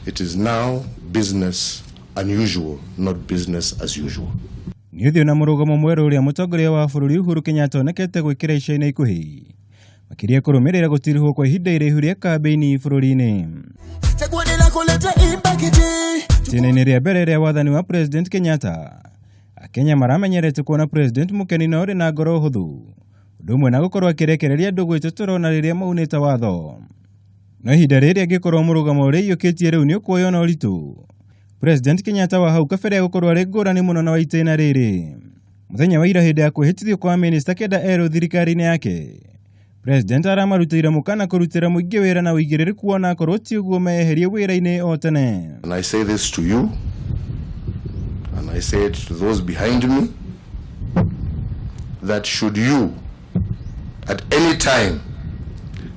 It is now business unusual, not business as usual. Niuthi na murugamo mweru uria mutongoria wa bururi Uhuru Kenyatta onekete gwikira ica-ini ikuhi makiria kurumirira gutirihwo kwa ihinda iraihu ria kambeini bururi-ini. Tene ria mbere ria wathani wa President Kenyatta, Akenya maramenyerete kuona President mukeni na uri na ngoro huthu undu umwe na gukorwo akirekereria andu gwituturo na riria maunite watho. No ihinda riri angikorwo murugamo uria iyukitie riu ni ukuoywo na uritu, President Kenyatta wa hau kabere gukorwo ari ngurani muno na wa itena riri. Muthenya wa ira hindi ya kwihitithio kwa minister kenda eru thirikari-ini yake, President aramarutire mukana kurutira muingi wira na uigiririku wona korwo ti uguo meherie wira-ini o tene. And I say this to you, and I say it to those behind me, that should you at any time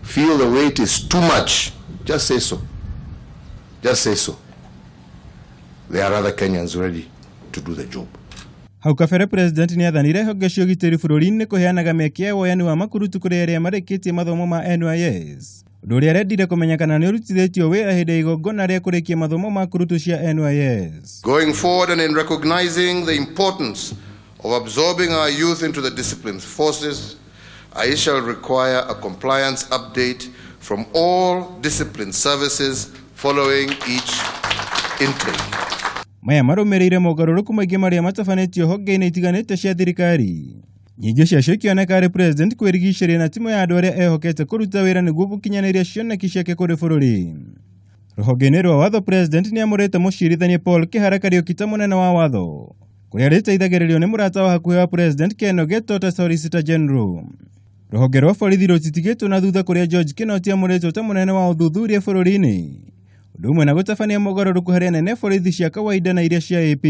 feel the weight is too much, just say so. Just say so. There are other Kenyans ready to do the job. Hau kabere President ni athanire honge cia ugitiri bururi-ini kuheanaga mĩeke ya woyani wa makurutu kuri aria marikitie mathomo ma NYS, undu uria arendire kumenya kana ni urutithitio wira hindi ya igongona ria kurikia mathomo ma kurutu cia NYS. Going forward and in recognizing the importance of absorbing our youth into the disciplined forces, I shall require a compliance update from all disciplined services following each intake. Maya marumirire mogaruruku maingi maria matafanitio honge-ini itiganite cia thirikari. Nyingi ciacio ikioneka ari President kwirigiceria na timu ya andu aria ehokete kuruta wira niguo gukinyaniria cioneki ciake kuri bururi. Ruhonge-ini rwa watho, President ni amurite mucirithania Paul Kihara Kariuki ta munene wa watho, kuria riteithagiririo ni murata wa hakuhi wa President Ken Ogeto ta Solicitor General. Ruhonge rwa borithi rutitigitwo na thutha kuria George Kinoti amuritwo ta munene wa uthuthuria bururi-ini, undu umwe na gutabania mogaruruku hari anene borithi cia kawaida na iria cia AP.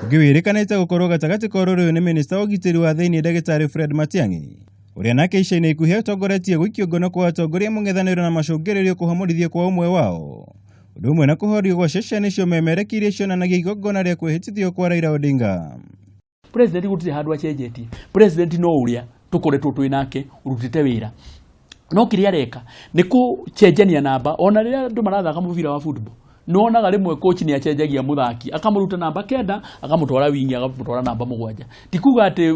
Ũngĩwĩrĩkanĩte gũkorwo gatagati ka ũrũrũ nĩ minista wa ũgitĩri wa thĩinĩ Ndagĩtarĩ Fred Matiang'i, ũrĩa nake ica-inĩ ikuhĩ atongoretie gũikio ngono kwa atongoria mũng'ethanĩro na macũngĩrĩrio kũhamũrithio kwa ũmwe wao, ũndũ ũmwe na kũhorio gwa ceceni cio memerekirie cionanagia igongona rĩa kwĩhĩtithio kwa Raila Odinga. President gũtirĩ handũ acenjetie. President no ũrĩa tũkoretwo twĩ nake ũrutĩte wĩra. No kĩrĩa areka nĩ kũcenjania namba. Ona rĩrĩa andũ marathaka mũbira wa football, nonaga rimwe coach ni acenjagia muthaki akamuruta namba kenda akamutwara wingi akamutwara namba mugwanja. Tikuga ati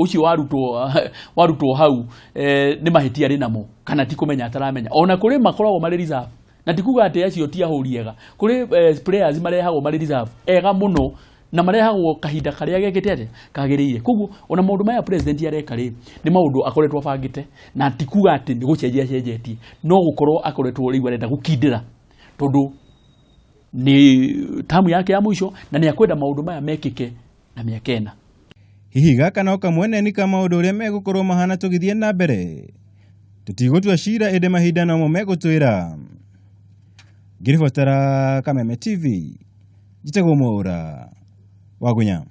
ucio warutwo hau ni mahitia ri namo kana tikumenya ataramenya. Ona kuri makoragwo mari reserve na tikuga ati acio ti ahuriega. Kuri players marehagwo mari reserve ega muno na marehagwo kahinda karia gekete ate kagiriire. Kugu ona maundu maya president areka ri ni maundu akoretwo bangite na tikuga ati ni gucenjia cenjetie, no gukorwo akoretwo riu arenda gukindira tondu ni tamu yake ya mwisho na ni akwenda maundu maya mekike na miaka ena. Hihi gaka no kamwene ni kama maundu uria megukorwo mahana tugithie na mbere, tutigũtua cira ende mahinda namo megũtwĩra. Ngiribatara Kameme TV, njitagwo Mwaura Wagunya.